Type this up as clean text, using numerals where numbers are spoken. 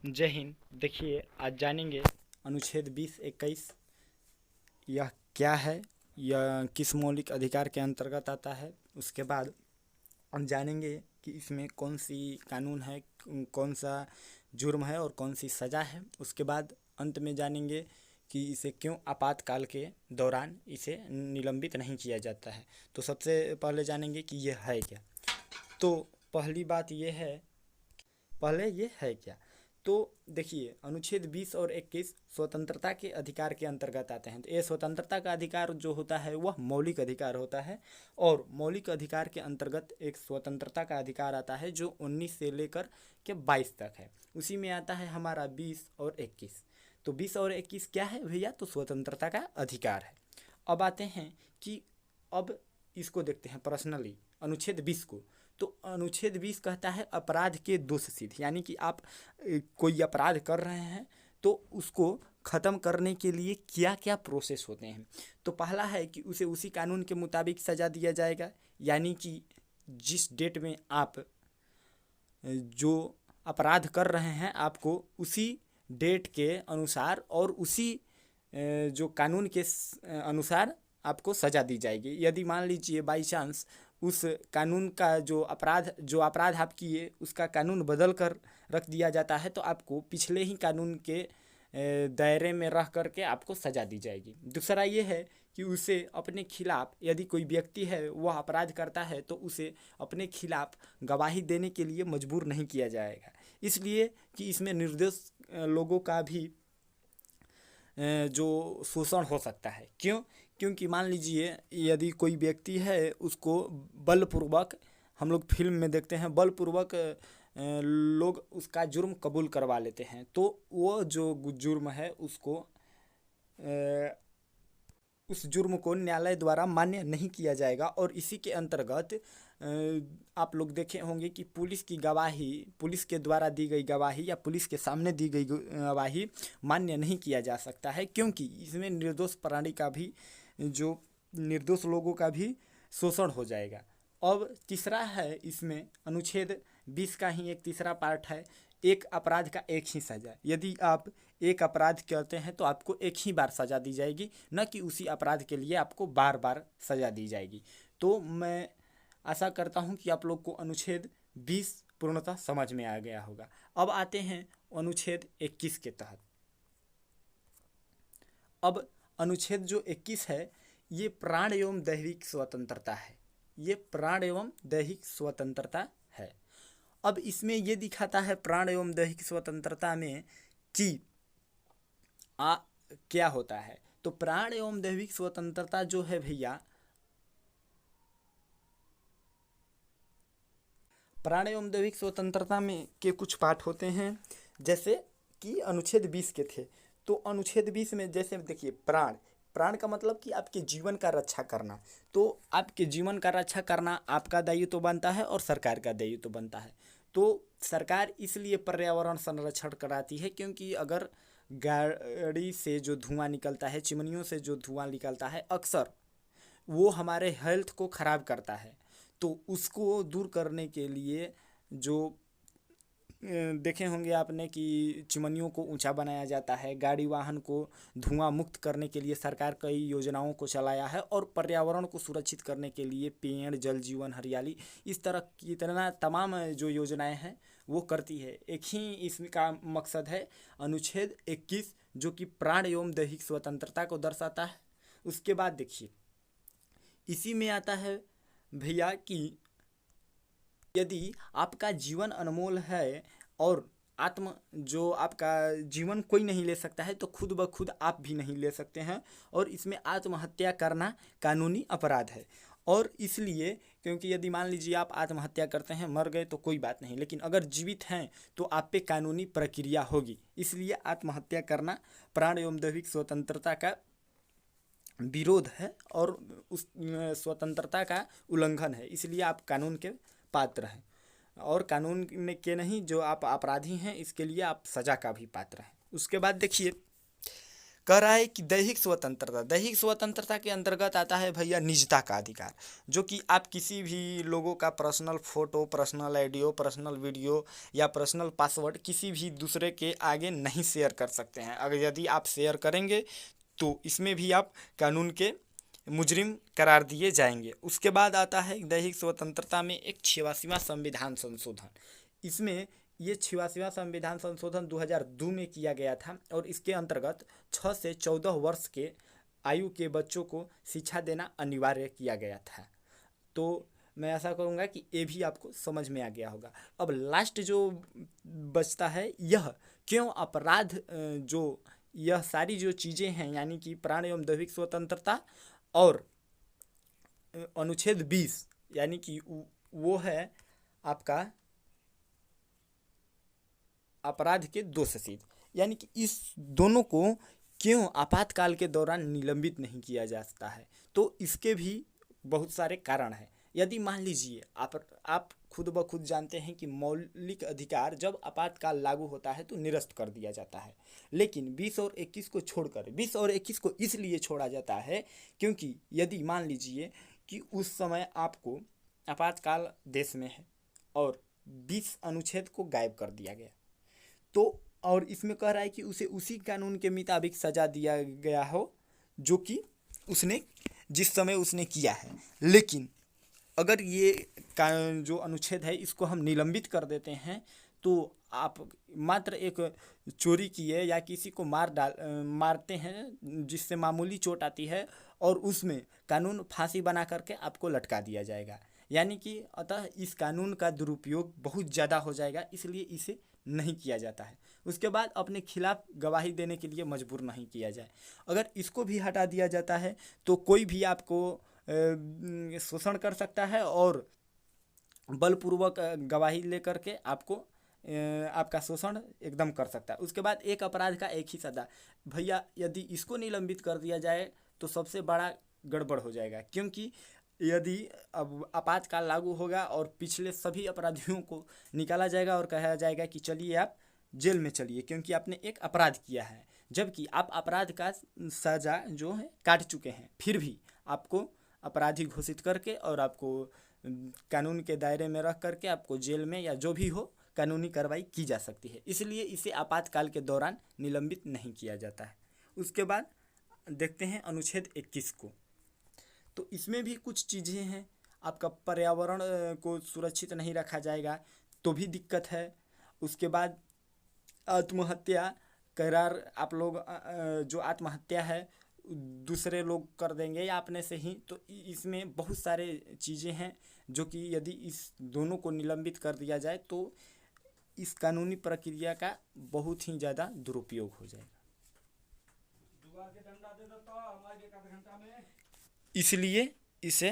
जय हिंद। देखिए, आज जानेंगे अनुच्छेद 20-21 यह क्या है, यह किस मौलिक अधिकार के अंतर्गत आता है। उसके बाद हम जानेंगे कि इसमें कौन सी कानून है, कौन सा जुर्म है और कौन सी सज़ा है। उसके बाद अंत में जानेंगे कि इसे क्यों आपातकाल के दौरान इसे निलंबित नहीं किया जाता है। तो सबसे पहले जानेंगे कि यह है क्या। तो पहली बात यह है, पहले ये है क्या। तो देखिए, अनुच्छेद 20 और 21 स्वतंत्रता के अधिकार के अंतर्गत आते हैं। तो ये स्वतंत्रता का अधिकार जो होता है वह मौलिक अधिकार होता है, और मौलिक अधिकार के अंतर्गत एक स्वतंत्रता का अधिकार आता है जो 19 से लेकर के 22 तक है। उसी में आता है हमारा 20 और 21। तो 20 और 21 क्या है भैया? तो स्वतंत्रता का अधिकार है। अब आते हैं कि अब इसको देखते हैं पर्सनली, अनुच्छेद 20 को। तो अनुच्छेद 20 कहता है अपराध के दोष सिद्ध, यानी कि आप कोई अपराध कर रहे हैं तो उसको ख़त्म करने के लिए क्या क्या प्रोसेस होते हैं। तो पहला है कि उसे उसी कानून के मुताबिक सज़ा दिया जाएगा, यानी कि जिस डेट में आप जो अपराध कर रहे हैं आपको उसी डेट के अनुसार और उसी जो कानून के अनुसार आपको सज़ा दी जाएगी। यदि मान लीजिए बाई चांस उस कानून का जो अपराध आप किए उसका कानून बदल कर रख दिया जाता है, तो आपको पिछले ही कानून के दायरे में रह कर के आपको सज़ा दी जाएगी। दूसरा ये है कि उसे अपने खिलाफ, यदि कोई व्यक्ति है वह अपराध करता है तो उसे अपने खिलाफ गवाही देने के लिए मजबूर नहीं किया जाएगा, इसलिए कि इसमें निर्दोष लोगों का भी जो शोषण हो सकता है। क्यों? क्योंकि मान लीजिए यदि कोई व्यक्ति है उसको बलपूर्वक, हम लोग फिल्म में देखते हैं, बलपूर्वक लोग उसका जुर्म कबूल करवा लेते हैं, तो वो जो जुर्म है उसको उस जुर्म को न्यायालय द्वारा मान्य नहीं किया जाएगा। और इसी के अंतर्गत आप लोग देखे होंगे कि पुलिस की गवाही, पुलिस के द्वारा दी गई गवाही या पुलिस के सामने दी गई गवाही मान्य नहीं किया जा सकता है, क्योंकि इसमें निर्दोष प्राणी का भी, जो निर्दोष लोगों का भी शोषण हो जाएगा। अब तीसरा है इसमें अनुच्छेद 20 का ही एक तीसरा पार्ट है, एक अपराध का एक ही सज़ा। यदि आप एक अपराध करते हैं तो आपको एक ही बार सज़ा दी जाएगी, न कि उसी अपराध के लिए आपको बार बार सज़ा दी जाएगी। तो मैं आशा करता हूं कि आप लोग को अनुच्छेद 20 पूर्णतः समझ में आ गया होगा। अब आते हैं अनुच्छेद 21 के तहत। अब अनुच्छेद जो 21 है ये प्राण एवं दैहिक स्वतंत्रता है, ये प्राण एवं दैहिक स्वतंत्रता है। अब इसमें ये दिखाता है प्राण एवं दैहिक स्वतंत्रता में कि क्या होता है। तो प्राण एवं दैहिक स्वतंत्रता जो है भैया, प्राण एवं दैहिक स्वतंत्रता में के कुछ पाठ होते हैं, जैसे कि अनुच्छेद 20 के थे। तो अनुच्छेद 20 में जैसे देखिए, प्राण, प्राण का मतलब कि आपके जीवन का रक्षा करना। तो आपके जीवन का रक्षा करना आपका दायित्व तो बनता है और सरकार का दायित्व तो बनता है। तो सरकार इसलिए पर्यावरण संरक्षण कराती है, क्योंकि अगर गाड़ी से जो धुआं निकलता है, चिमनियों से जो धुआं निकलता है, अक्सर वो हमारे हेल्थ को ख़राब करता है। तो उसको दूर करने के लिए जो देखे होंगे आपने कि चिमनियों को ऊंचा बनाया जाता है, गाड़ी वाहन को धुआं मुक्त करने के लिए सरकार कई योजनाओं को चलाया है, और पर्यावरण को सुरक्षित करने के लिए पेड़, जल जीवन, हरियाली, इस तरह की तरह तमाम जो योजनाएं हैं वो करती है। एक ही इसका मकसद है अनुच्छेद 21, जो कि प्राण एवं दैहिक स्वतंत्रता को दर्शाता है। उसके बाद देखिए, इसी में आता है भैया कि यदि आपका जीवन अनमोल है और आत्म जो आपका जीवन कोई नहीं ले सकता है, तो खुद ब खुद आप भी नहीं ले सकते हैं, और इसमें आत्महत्या करना कानूनी अपराध है। और इसलिए, क्योंकि यदि मान लीजिए आप आत्महत्या करते हैं, मर गए तो कोई बात नहीं, लेकिन अगर जीवित हैं तो आप पे कानूनी प्रक्रिया होगी, इसलिए आत्महत्या करना प्राण एवं दैहिक स्वतंत्रता का विरोध है और उस स्वतंत्रता का उल्लंघन है, इसलिए आप कानून के पात्र हैं। और कानून के नहीं, जो आप अपराधी हैं इसके लिए आप सज़ा का भी पात्र हैं। उसके बाद देखिए, कह रहा है कि दैहिक स्वतंत्रता के अंतर्गत आता है भैया निजता का अधिकार, जो कि आप किसी भी लोगों का personal photo, personal audio, personal video या पर्सनल पासवर्ड किसी भी दूसरे के आगे नहीं शेयर कर सकते हैं। अगर यदि आप शेयर करेंगे तो इसमें भी आप कानून के मुजरिम करार दिए जाएंगे। उसके बाद आता है दैहिक स्वतंत्रता में एक 86वां संविधान संशोधन। इसमें ये 86वां संविधान संशोधन 2002 में किया गया था और इसके अंतर्गत 6 से 14 वर्ष के आयु के बच्चों को शिक्षा देना अनिवार्य किया गया था। तो मैं ऐसा करूँगा कि ये भी आपको समझ में आ गया होगा। अब लास्ट जो बचता है यह क्यों अपराध जो यह सारी जो चीज़ें हैं यानी कि प्राण एवं दैहिक स्वतंत्रता और अनुच्छेद 20 यानी कि वो है आपका अपराध के दोषशील, यानी कि इस दोनों को क्यों आपातकाल के दौरान निलंबित नहीं किया जा सकता है। तो इसके भी बहुत सारे कारण हैं। यदि मान लीजिए आप खुद ब खुद जानते हैं कि मौलिक अधिकार जब आपातकाल लागू होता है तो निरस्त कर दिया जाता है, लेकिन 20 और 21 को छोड़कर 20 और 21 को इसलिए छोड़ा जाता है क्योंकि यदि मान लीजिए कि उस समय आपको आपातकाल देश में है और 20 अनुच्छेद को गायब कर दिया गया तो और इसमें कह रहा है कि उसे उसी कानून के मुताबिक सजा दिया गया हो जो कि उसने जिस समय उसने किया है। लेकिन अगर ये जो अनुच्छेद है इसको हम निलंबित कर देते हैं तो आप मात्र एक चोरी किए या किसी को मारते हैं जिससे मामूली चोट आती है और उसमें कानून फांसी बना करके आपको लटका दिया जाएगा, यानी कि अतः इस कानून का दुरुपयोग बहुत ज़्यादा हो जाएगा, इसलिए इसे नहीं किया जाता है। उसके बाद अपने खिलाफ गवाही देने के लिए मजबूर नहीं किया जाए। अगर इसको भी हटा दिया जाता है तो कोई भी आपको शोषण कर सकता है और बलपूर्वक गवाही लेकर के आपको आपका शोषण एकदम कर सकता है। उसके बाद एक अपराध का एक ही सजा। भैया यदि इसको निलंबित कर दिया जाए तो सबसे बड़ा गड़बड़ हो जाएगा, क्योंकि यदि अब आपातकाल लागू होगा और पिछले सभी अपराधियों को निकाला जाएगा और कहा जाएगा कि चलिए आप जेल में चलिए क्योंकि आपने एक अपराध किया है, जबकि आप अपराध का सज़ा जो है काट चुके हैं, फिर भी आपको अपराधी घोषित करके और आपको कानून के दायरे में रख करके आपको जेल में या जो भी हो कानूनी कार्रवाई की जा सकती है। इसलिए इसे आपातकाल के दौरान निलंबित नहीं किया जाता है। उसके बाद देखते हैं अनुच्छेद 21 को। तो इसमें भी कुछ चीज़ें हैं। आपका पर्यावरण को सुरक्षित नहीं रखा जाएगा तो भी दिक्कत है। उसके बाद आत्महत्या करार आप लोग जो आत्महत्या है दूसरे लोग कर देंगे या अपने से ही, तो इसमें बहुत सारे चीज़ें हैं जो कि यदि इस दोनों को निलंबित कर दिया जाए तो इस कानूनी प्रक्रिया का बहुत ही ज़्यादा दुरुपयोग हो जाएगा। इसलिए इसे